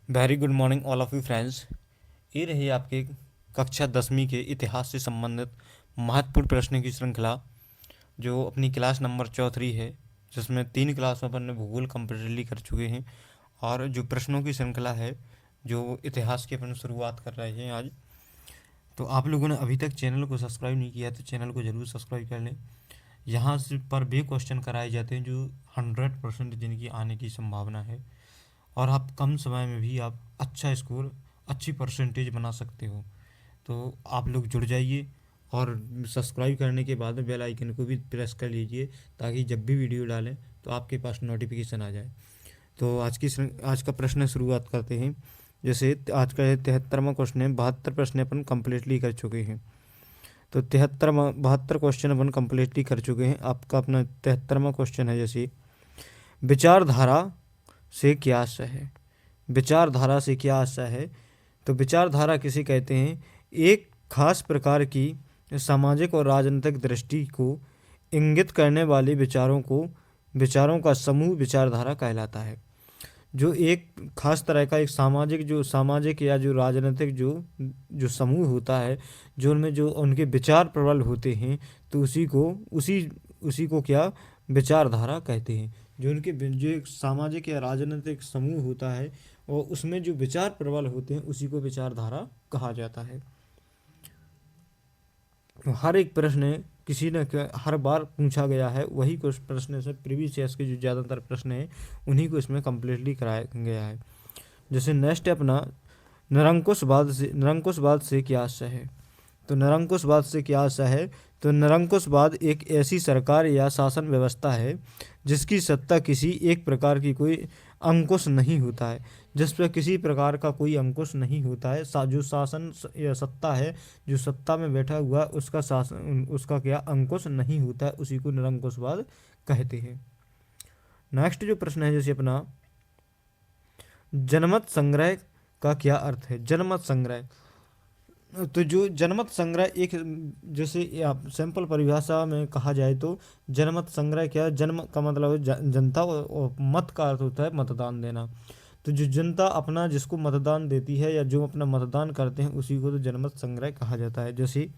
Very good morning all of you friends. ये रही आपके कक्षा 10वीं के इतिहास से संबंधित महत्वपूर्ण प्रश्न की श्रृंखला, जो अपनी क्लास नंबर 34 है, जिसमें 3 क्लास में अपन ने भूगोल कंप्लीटली कर चुके हैं। और जो प्रश्नों की श्रृंखला है, जो इतिहास की अपन शुरुआत कर रहे हैं आज। तो आप लोगों ने अभी तक चैनल को सब्सक्राइब नहीं किया तो चैनल को ज़रूर सब्सक्राइब कर लें। यहाँ से पर वे क्वेश्चन कराए जाते हैं जो 100% जिनकी आने की संभावना है, और आप कम समय में भी आप अच्छा स्कोर, अच्छी परसेंटेज बना सकते हो। तो आप लोग जुड़ जाइए और सब्सक्राइब करने के बाद बेल आइकन को भी प्रेस कर लीजिए, ताकि जब भी वीडियो डालें तो आपके पास नोटिफिकेशन आ जाए। तो आज का प्रश्न शुरुआत करते हैं। जैसे आज का 73वां क्वेश्चन है। 72 प्रश्न अपन कम्प्लीटली कर चुके हैं। तो 72 क्वेश्चन अपन कम्प्लीटली कर चुके हैं। आपका अपना 73वां क्वेश्चन है, जैसे विचारधारा से क्या आशय है। विचारधारा से क्या आशय है? तो विचारधारा किसे कहते हैं? एक खास प्रकार की सामाजिक और राजनीतिक दृष्टि को इंगित करने वाले विचारों का समूह विचारधारा कहलाता है। जो एक खास तरह का एक सामाजिक या जो राजनीतिक जो समूह होता है, जो उनमें जो उनके विचार प्रबल होते हैं, तो उसी को क्या विचारधारा कहते हैं। जो एक सामाजिक या राजनीतिक समूह होता है और उसमें जो विचार प्रबल होते हैं, उसी को विचारधारा कहा जाता है। हर एक प्रश्न किसी न हर बार पूछा गया है, वही कुछ प्रश्न से प्रीवियस ईयर्स के जो ज़्यादातर प्रश्न हैं उन्हीं को इसमें कम्प्लीटली कराया गया है। जैसे नेक्स्ट है अपना निरंकुशवाद से क्या आशय है। तो निरंकुशवाद से क्या आशय है? तो निरंकुशवाद एक ऐसी सरकार या शासन व्यवस्था है जिसकी सत्ता किसी एक प्रकार की कोई अंकुश नहीं होता है, जिस पर किसी प्रकार का कोई अंकुश नहीं होता है। जो शासन या सत्ता है, जो सत्ता में बैठा हुआ उसका क्या अंकुश नहीं होता है, उसी को निरंकुशवाद कहते हैं। नेक्स्ट जो प्रश्न है, जैसे अपना जनमत संग्रह का क्या अर्थ है। जनमत संग्रह, तो जो जनमत संग्रह एक, जैसे सिंपल परिभाषा में कहा जाए तो जनमत संग्रह क्या है? जन्म का मतलब है जनता, और मत का अर्थ होता है मतदान देना। तो जो जनता अपना जिसको मतदान देती है या जो अपना मतदान करते हैं, उसी को तो जनमत संग्रह कहा जाता है। जैसे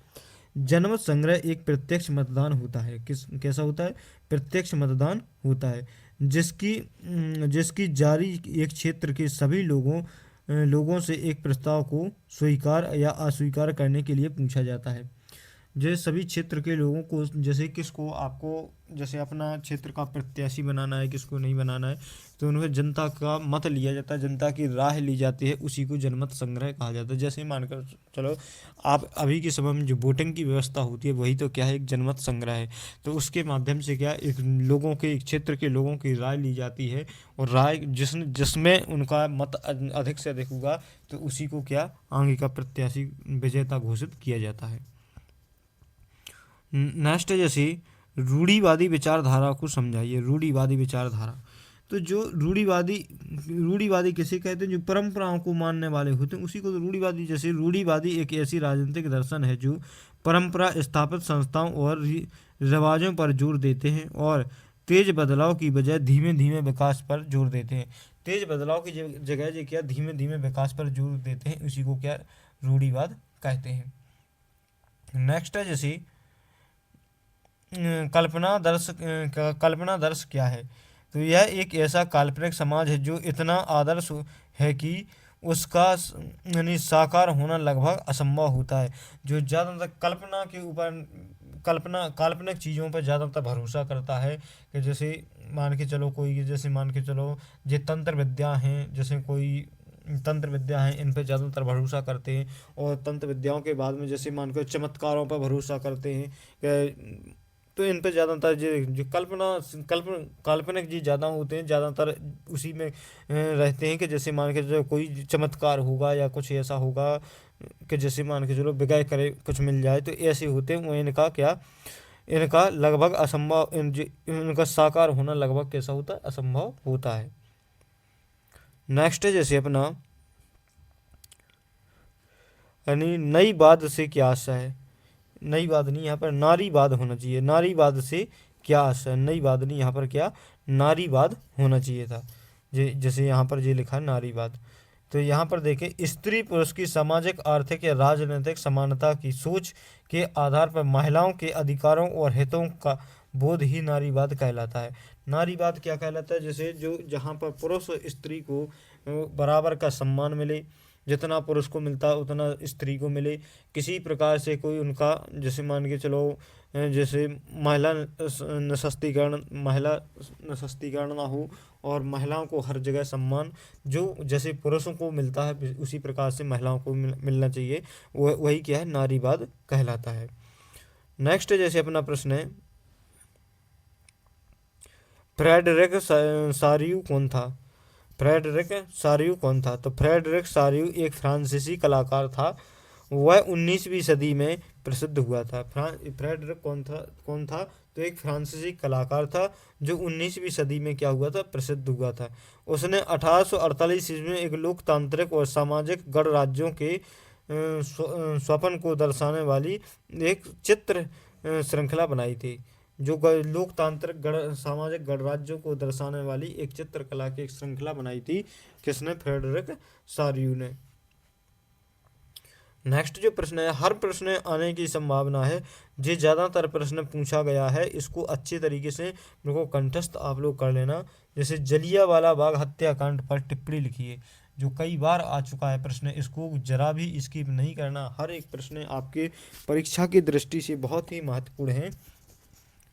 जनमत संग्रह एक प्रत्यक्ष मतदान होता है। कैसा होता है? प्रत्यक्ष मतदान होता है, जिसकी जारी एक क्षेत्र के सभी लोगों से एक प्रस्ताव को स्वीकार या अस्वीकार करने के लिए पूछा जाता है। जैसे सभी क्षेत्र के लोगों को, जैसे किसको आपको जैसे अपना क्षेत्र का प्रत्याशी बनाना है, किसको नहीं बनाना है, तो उनमें जनता का मत लिया जाता है, जनता की राय ली जाती है, उसी को जनमत संग्रह कहा जाता है। जैसे मानकर चलो, आप अभी के समय में जो वोटिंग की व्यवस्था होती है, वही तो क्या है? एक जनमत संग्रह है। तो उसके माध्यम से क्या एक क्षेत्र के लोगों की राय ली जाती है, और राय जिसमें उनका मत अधिक से अधिक होगा, तो उसी को क्या आगे का प्रत्याशी विजेता घोषित किया जाता है। नेक्स्ट है, जैसे रूढ़िवादी विचारधारा को समझाइए। रूढ़िवादी विचारधारा, तो जो रूढ़िवादी किसे कहते हैं? जो परंपराओं को मानने वाले होते हैं, उसी को तो रूढ़िवादी। जैसे रूढ़िवादी एक ऐसी राजनीतिक दर्शन है जो परंपरा स्थापित संस्थाओं और रिवाजों पर जोर देते हैं, और तेज बदलाव की बजाय धीमे धीमे विकास पर जोर देते हैं। तेज बदलाव की जगह जो क्या धीमे धीमे विकास पर जोर देते हैं, उसी को क्या रूढ़िवाद कहते हैं। नेक्स्ट है, जैसे कल्पना दर्श क्या है? तो यह एक ऐसा काल्पनिक समाज है जो इतना आदर्श है कि उसका यानी साकार होना लगभग असंभव होता है। जो ज़्यादातर कल्पना के ऊपर काल्पनिक चीज़ों पर ज़्यादातर भरोसा करता है, कि जैसे मान के चलो ये तंत्र विद्या हैं, जैसे कोई तंत्र विद्या है, इन पर ज़्यादातर भरोसा करते हैं। और तंत्र विद्याओं के बाद में जैसे मान के चमत्कारों पर भरोसा करते हैं, तो इन पे ज़्यादातर जो काल्पनिक जी ज़्यादा होते हैं, ज़्यादातर उसी में रहते हैं। कि जैसे मान के चलो कोई चमत्कार होगा या कुछ ऐसा होगा, कि जैसे मान के चलो बिगाड़ करे कुछ मिल जाए, तो ऐसे होते हैं। वो इनका लगभग असंभव, इनका साकार होना लगभग कैसा होता है? असंभव होता है। नेक्स्ट है, जैसे अपना यानी नईवाद से क्या आशा है। नईवाद नहीं, यहाँ पर नारीवाद होना चाहिए। नारीवाद से क्या आशय? नईवाद नहीं, यहाँ पर क्या नारीवाद होना चाहिए था। जैसे यहाँ पर ये लिखा है नारीवाद। तो यहाँ पर देखें, स्त्री पुरुष की सामाजिक, आर्थिक या राजनीतिक समानता की सोच के आधार पर महिलाओं के अधिकारों और हितों का बोध ही नारीवाद कहलाता है। नारीवाद क्या कहलाता है? जैसे जो जहाँ पर पुरुष और स्त्री को बराबर का सम्मान मिले, जितना पुरुष को मिलता है उतना स्त्री को मिले, किसी प्रकार से कोई उनका, जैसे मान के चलो जैसे महिला सशक्तिकरण ना हो, और महिलाओं को हर जगह सम्मान जो जैसे पुरुषों को मिलता है उसी प्रकार से महिलाओं को मिलना चाहिए, वही क्या है, नारीवाद कहलाता है। नेक्स्ट जैसे अपना प्रश्न है, फ्रेडरिक सारियू कौन था? फ्रेडरिक सारियू कौन था? तो फ्रेडरिक सारियू एक फ्रांसीसी कलाकार था, वह 19वीं सदी में प्रसिद्ध हुआ था। फ्रेडरिक कौन था? तो एक फ्रांसीसी कलाकार था जो 19वीं सदी में क्या हुआ था, प्रसिद्ध हुआ था। उसने 1848 ईस्वी में एक लोकतांत्रिक और सामाजिक गणराज्यों के स्वप्न को दर्शाने वाली एक चित्र श्रृंखला बनाई थी। जो लोकतांत्रिक सामाजिक गणराज्यों को दर्शाने वाली एक चित्रकला की एक श्रृंखला बनाई थी, किसने? फ्रेडरिक सारियू ने। नेक्स्ट जो प्रश्न है, हर प्रश्न आने की संभावना है, जो ज़्यादातर प्रश्न पूछा गया है इसको अच्छे तरीके से मेरे को कंठस्थ आप लोग कर लेना। जैसे जलियांवाला बाग हत्याकांड पर टिप्पणी लिखिए, जो कई बार आ चुका है प्रश्न, इसको जरा भी स्किप नहीं करना। हर एक प्रश्न आपके परीक्षा की दृष्टि से बहुत ही महत्वपूर्ण है।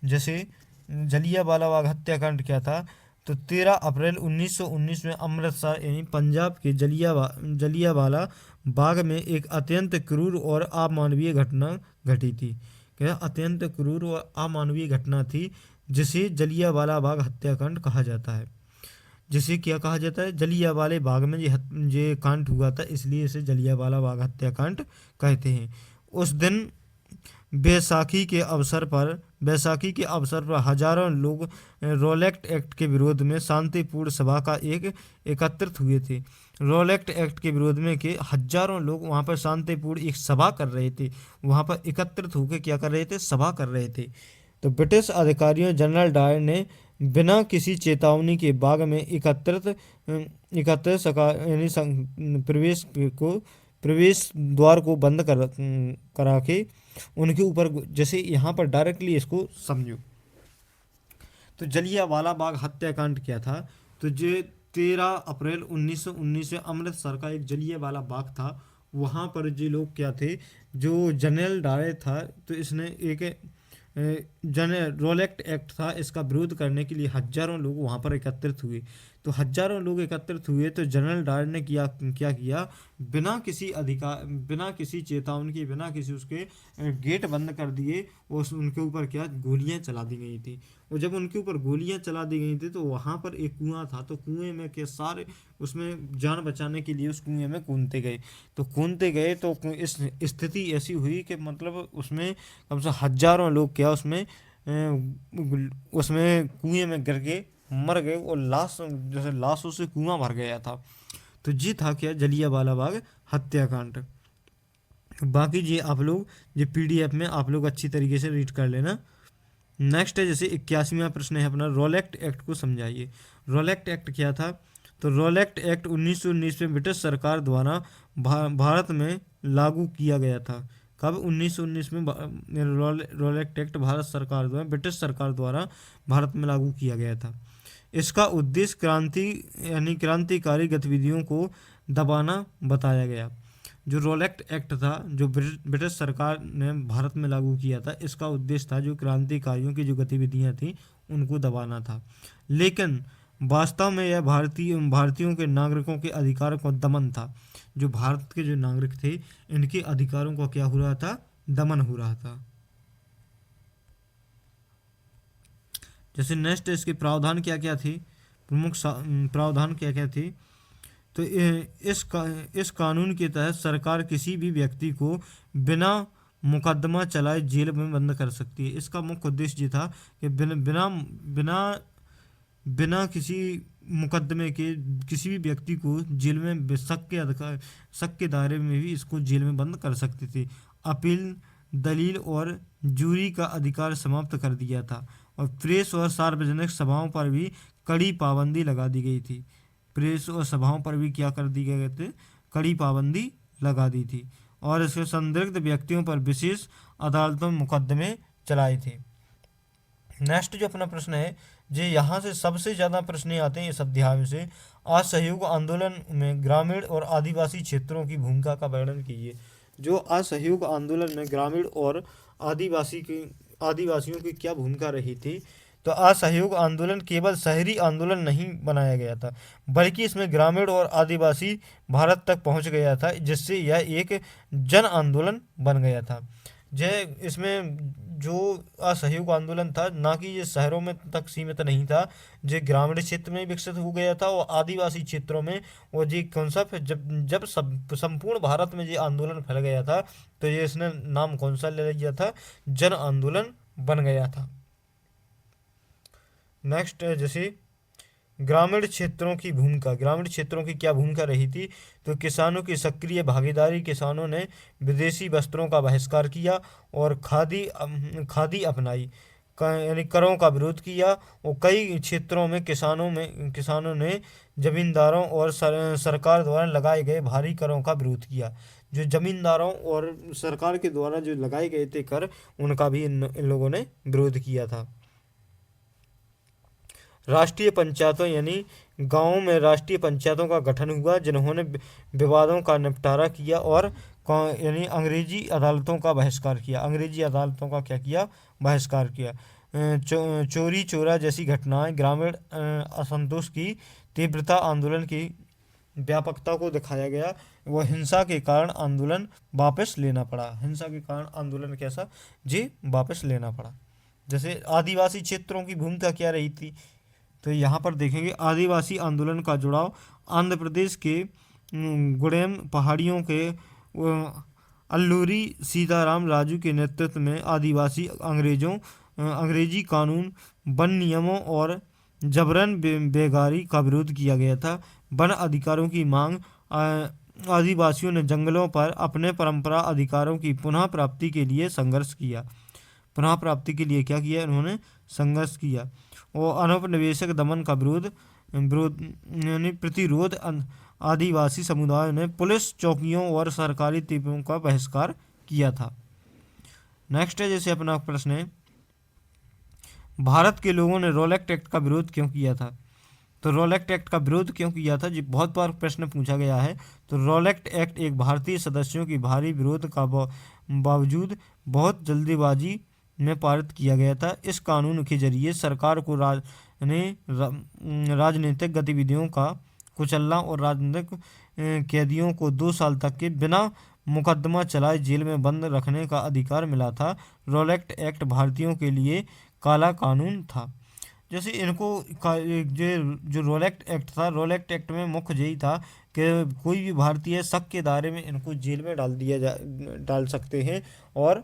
जैसे जलियांवाला बाग हत्याकांड क्या था? तो 13 अप्रैल 1919 में अमृतसर यानी पंजाब के जलियांवाला बाग में एक अत्यंत क्रूर और अमानवीय घटना घटी थी। क्या? अत्यंत क्रूर और अमानवीय घटना थी, जिसे जलियांवाला बाग हत्याकांड कहा जाता है। जिसे क्या कहा जाता है? जलियांवाले बाग में ये कांड हुआ था, इसलिए इसे जलियांवाला बाग हत्याकांड कहते हैं। उस दिन बैसाखी के अवसर पर हजारों लोग रोलेक्ट एक्ट के विरोध में शांतिपूर्ण सभा का एकत्रित हुए थे। रोलेक्ट एक्ट के विरोध में के हजारों लोग वहाँ पर शांतिपूर्ण एक सभा कर रहे थे, वहाँ पर एकत्रित होकर क्या कर रहे थे? सभा कर रहे थे। तो ब्रिटिश अधिकारियों जनरल डायर ने बिना किसी चेतावनी के बाग में प्रवेश द्वार को बंद करा के उनके ऊपर, जैसे यहाँ पर डायरेक्टली इसको समझो, तो जलियांवाला बाग हत्याकांड क्या था? तो जो 13 अप्रैल 1919 में अमृतसर का एक जलियांवाला बाग था, वहाँ पर जो लोग क्या थे, जो जनरल डायर था, तो इसने एक रोलेक्ट एक्ट था, इसका विरोध करने के लिए हजारों लोग वहाँ पर एकत्रित हुए। तो हजारों लोग एकत्रित हुए तो जनरल डायर ने क्या किया, बिना किसी चेतावनी के, बिना किसी उसके गेट बंद कर दिए, और उनके ऊपर क्या गोलियां चला दी गई थी। और जब उनके ऊपर गोलियां चला दी गई थी तो वहाँ पर एक कुआं था, तो कुएं में क्या सारे उसमें जान बचाने के लिए उस कुएं में कूदते गए तो इस स्थिति ऐसी हुई कि मतलब उसमें कम से हजारों लोग क्या उसमें कुएं में गिर के मर गए, और जैसे लाशों से कुआं भर गया था। तो ये था क्या? जलियांवाला बाग हत्याकांड। बाकी ये आप लोग ये PDF में आप लोग अच्छी तरीके से रीड कर लेना। नेक्स्ट है जैसे 81वां प्रश्न है अपना, रोलेक्ट एक्ट को समझाइए। रोलेक्ट एक्ट क्या था? तो रोलेक्ट एक्ट 1919 में ब्रिटिश सरकार द्वारा भारत में लागू किया गया था। कब? 1919 में रोलेक्ट एक्ट ब्रिटिश सरकार द्वारा भारत में लागू किया गया था। इसका उद्देश्य क्रांतिकारी गतिविधियों को दबाना बताया गया। जो रोलेक्ट एक्ट था, जो ब्रिटिश सरकार ने भारत में लागू किया था, इसका उद्देश्य था जो क्रांतिकारियों की जो गतिविधियां थी उनको दबाना था। लेकिन वास्तव में यह भारतीयों के नागरिकों के अधिकार को दमन था। जो भारत के जो नागरिक थे, इनके अधिकारों का क्या हो रहा था? दमन हो रहा था। जैसे नेक्स्ट इसके प्रावधान क्या क्या थे, प्रमुख प्रावधान क्या क्या थे? तो इस कानून के तहत सरकार किसी भी व्यक्ति को बिना मुकदमा चलाए जेल में बंद कर सकती है। इसका मुख्य उद्देश्य ये था कि बिना किसी मुकदमे के किसी भी व्यक्ति को जेल में शक के दायरे में भी इसको जेल में बंद कर सकती थी। अपील, दलील और जूरी का अधिकार समाप्त कर दिया था, और प्रेस और सार्वजनिक सभाओं पर भी कड़ी पाबंदी लगा दी गई थी। प्रेस और सभाओं पर भी क्या कर दी गए थे, कड़ी पाबंदी लगा दी थी। और इसके संदिग्ध व्यक्तियों पर विशेष अदालतों में मुकदमे चलाए थे। नेक्स्ट जो अपना प्रश्न है, जो यहाँ से सबसे ज़्यादा प्रश्न आते हैं इस अध्याय से, असहयोग आंदोलन में ग्रामीण और आदिवासी क्षेत्रों की भूमिका का वर्णन कीजिए। जो असहयोग आंदोलन में ग्रामीण और आदिवासियों की क्या भूमिका रही थी। तो असहयोग आंदोलन केवल शहरी आंदोलन नहीं बनाया गया था, बल्कि इसमें ग्रामीण और आदिवासी भारत तक पहुंच गया था, जिससे यह एक जन आंदोलन बन गया था। जय इसमें जो असहयोग आंदोलन था, ना कि ये शहरों में तक सीमित नहीं था, जो ग्रामीण क्षेत्र में विकसित हो गया था और आदिवासी क्षेत्रों में। और ये कौन सा जब जब सब संपूर्ण भारत में ये आंदोलन फैल गया था, तो ये इसने नाम कौन सा ले लिया था, जन आंदोलन बन गया था। नेक्स्ट है जैसे ग्रामीण क्षेत्रों की भूमिका, ग्रामीण क्षेत्रों की क्या भूमिका रही थी। तो किसानों की सक्रिय भागीदारी, किसानों ने विदेशी वस्त्रों का बहिष्कार किया और खादी अपनाई, यानी करों का विरोध किया। और कई क्षेत्रों में किसानों ने जमींदारों और सरकार द्वारा लगाए गए भारी करों का विरोध किया। जो जमींदारों और सरकार के द्वारा जो लगाए गए थे कर, उनका भी इन लोगों ने विरोध किया था। राष्ट्रीय पंचायतों, यानी गांवों में राष्ट्रीय पंचायतों का गठन हुआ, जिन्होंने विवादों का निपटारा किया और यानी अंग्रेजी अदालतों का बहिष्कार किया। अंग्रेजी अदालतों का क्या किया, बहिष्कार किया। चोरी चोरा जैसी घटनाएं, ग्रामीण असंतोष की तीव्रता, आंदोलन की व्यापकता को दिखाया गया। वो हिंसा के कारण आंदोलन वापस लेना पड़ा, हिंसा के कारण आंदोलन कैसा जी वापस लेना पड़ा। जैसे आदिवासी क्षेत्रों की भूमिका क्या रही थी, तो यहाँ पर देखेंगे आदिवासी आंदोलन का जुड़ाव आंध्र प्रदेश के गुडेम पहाड़ियों के अल्लूरी सीताराम राजू के नेतृत्व में आदिवासी अंग्रेजी कानून, वन नियमों और जबरन बेगारी का विरोध किया गया था। वन अधिकारों की मांग, आदिवासियों ने जंगलों पर अपने परंपरा अधिकारों की पुनः प्राप्ति के लिए संघर्ष किया। पुनः प्राप्ति के लिए क्या किया, उन्होंने संघर्ष किया। और अनुपनिवेशक दमन का यानी प्रतिरोध, आदिवासी समुदाय ने पुलिस चौकियों और सरकारी टीमों का बहिष्कार किया था। नेक्स्ट है जैसे अपना प्रश्न है, भारत के लोगों ने रॉलेट एक्ट का विरोध क्यों किया था। तो रॉलेट एक्ट का विरोध क्यों किया था, जी बहुत बार प्रश्न पूछा गया है। तो रॉलेट एक्ट एक भारतीय सदस्यों की भारी विरोध का बावजूद बहुत जल्दीबाजी में पारित किया गया था। इस कानून के जरिए सरकार को राजनीतिक गतिविधियों का कुचलना और राजनीतिक कैदियों को 2 साल तक के बिना मुकदमा चलाए जेल में बंद रखने का अधिकार मिला था। रॉलेट एक्ट भारतीयों के लिए काला कानून था। जैसे इनको जो रॉलेट एक्ट था, रॉलेट एक्ट में मुख्य यही था कि कोई भी भारतीय शक के दायरे में इनको जेल में डाल सकते हैं और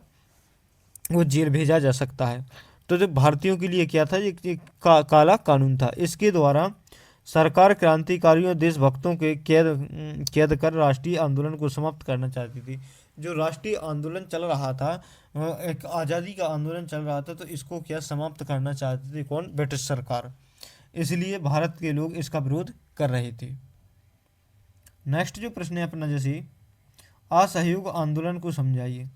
वो जेल भेजा जा सकता है। तो जो भारतीयों के लिए क्या था, ये काला कानून था। इसके द्वारा सरकार क्रांतिकारियों, देशभक्तों के कैद कर राष्ट्रीय आंदोलन को समाप्त करना चाहती थी। जो राष्ट्रीय आंदोलन चल रहा था, एक आज़ादी का आंदोलन चल रहा था, तो इसको क्या समाप्त करना चाहती थी, कौन, ब्रिटिश सरकार। इसलिए भारत के लोग इसका विरोध कर रहे थे। नेक्स्ट जो प्रश्न है अपना, जैसे असहयोग आंदोलन को समझाइए।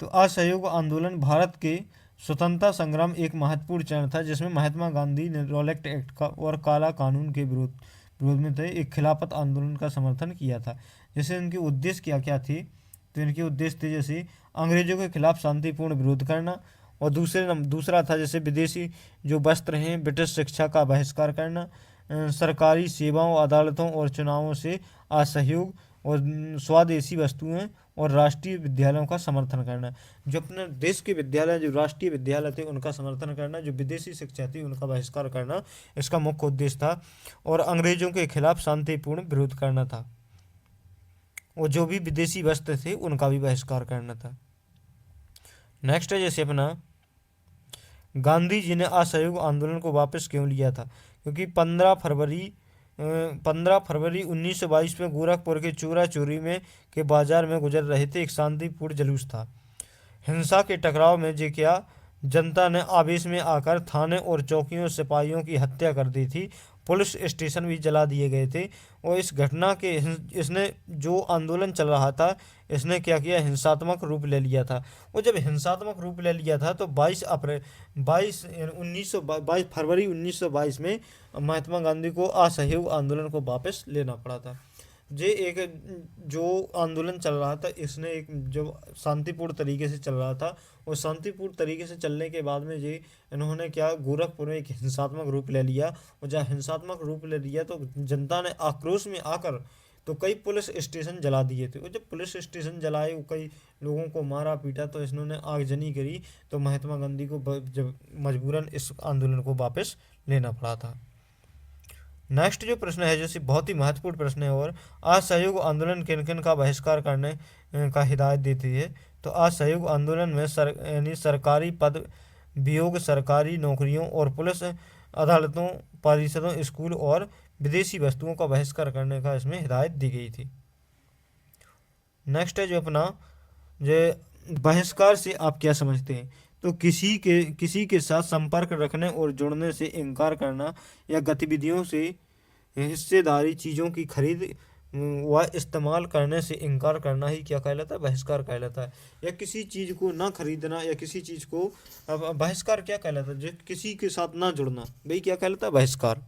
तो असहयोग आंदोलन भारत के स्वतंत्रता संग्राम एक महत्वपूर्ण चरण था, जिसमें महात्मा गांधी ने रॉलेट एक्ट का और काला कानून के विरोध में थे एक खिलाफत आंदोलन का समर्थन किया था। जैसे इनके उद्देश्य क्या क्या थे, तो इनके उद्देश्य थे जैसे अंग्रेजों के खिलाफ शांतिपूर्ण विरोध करना, और दूसरा था जैसे विदेशी जो वस्त्र हैं, ब्रिटिश शिक्षा का बहिष्कार करना, सरकारी सेवाओं, अदालतों और चुनावों से असहयोग, और स्वदेशी वस्तुएं और राष्ट्रीय विद्यालयों का समर्थन करना। जो अपने देश के विद्यालय, जो राष्ट्रीय विद्यालय थे, उनका समर्थन करना, जो विदेशी शिक्षा थी उनका बहिष्कार करना, इसका मुख्य उद्देश्य था। और अंग्रेजों के खिलाफ शांतिपूर्ण विरोध करना था, और जो भी विदेशी वस्त्र थे उनका भी बहिष्कार करना था। नेक्स्ट है जैसे अपना, गांधी जी ने असहयोग आंदोलन को वापस क्यों लिया था। क्योंकि 15 फरवरी 1922 में गोरखपुर के चोरा चोरी में के बाजार में गुजर रहे थे एक शांतिपूर्ण जुलूस था। हिंसा के टकराव में जो क्या जनता ने आवेश में आकर थाने और चौकियों सिपाहियों की हत्या कर दी थी। पुलिस स्टेशन भी जला दिए गए थे। और इस घटना के इसने जो आंदोलन चल रहा था, इसने क्या किया, हिंसात्मक रूप ले लिया था। और जब हिंसात्मक रूप ले लिया था तो 22 फरवरी 1922 में महात्मा गांधी को असहयोग आंदोलन को वापस लेना पड़ा था। ये एक जो आंदोलन चल रहा था, इसने एक जो शांतिपूर्ण तरीके से चल रहा था, और शांतिपूर्ण तरीके से चलने के बाद में ये इन्होंने क्या, गोरखपुर में एक हिंसात्मक रूप ले लिया। और जब हिंसात्मक रूप ले लिया तो जनता ने आक्रोश में आकर तो कई पुलिस स्टेशन जला दिए थे। और जब पुलिस स्टेशन जलाए, कई लोगों को मारा पीटा, तो इन्होंने आगजनी करी। तो महात्मा गांधी को जब मजबूरन इस आंदोलन को वापस लेना पड़ा था। नेक्स्ट जो प्रश्न है, जैसे बहुत ही महत्वपूर्ण प्रश्न है, और असहयोग आंदोलन किन किन का बहिष्कार करने का हिदायत देती है। तो असहयोग आंदोलन में यानी सरकारी पद वियोग, सरकारी नौकरियों और पुलिस अदालतों, परिषदों, स्कूल और विदेशी वस्तुओं का बहिष्कार करने का इसमें हिदायत दी गई थी। नेक्स्ट है जो अपना, जो बहिष्कार से आप क्या समझते हैं। तो किसी के साथ संपर्क रखने और जुड़ने से इनकार करना, या गतिविधियों से हिस्सेदारी, चीज़ों की खरीद व इस्तेमाल करने से इनकार करना ही क्या कहलाता है, बहिष्कार कहलाता है। या किसी चीज़ को ना खरीदना, या किसी चीज़ को, अब बहिष्कार क्या कहलाता है, जो किसी के साथ ना जुड़ना, भाई क्या कहलाता है, बहिष्कार।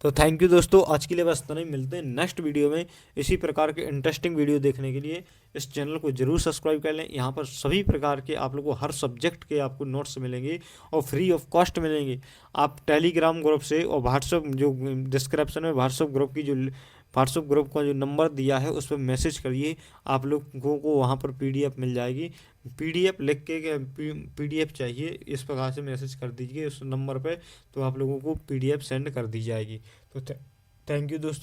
तो थैंक यू दोस्तों, आज के लिए बस इतना ही। मिलते हैं नेक्स्ट वीडियो में। इसी प्रकार के इंटरेस्टिंग वीडियो देखने के लिए इस चैनल को जरूर सब्सक्राइब कर लें। यहाँ पर सभी प्रकार के आप लोगों को हर सब्जेक्ट के आपको नोट्स मिलेंगे और फ्री ऑफ कॉस्ट मिलेंगे। आप टेलीग्राम ग्रुप से और व्हाट्सअप, जो डिस्क्रिप्शन में व्हाट्सअप ग्रुप की जो व्हाट्सअप ग्रुप का जो नंबर दिया है उस पर मैसेज करिए, आप लोगों को वहाँ पर पीडीएफ मिल जाएगी। पीडीएफ लिख के पीडीएफ चाहिए, इस प्रकार से मैसेज कर दीजिए उस नंबर पे, तो आप लोगों को पीडीएफ सेंड कर दी जाएगी। तो थैंक यू दोस्तों।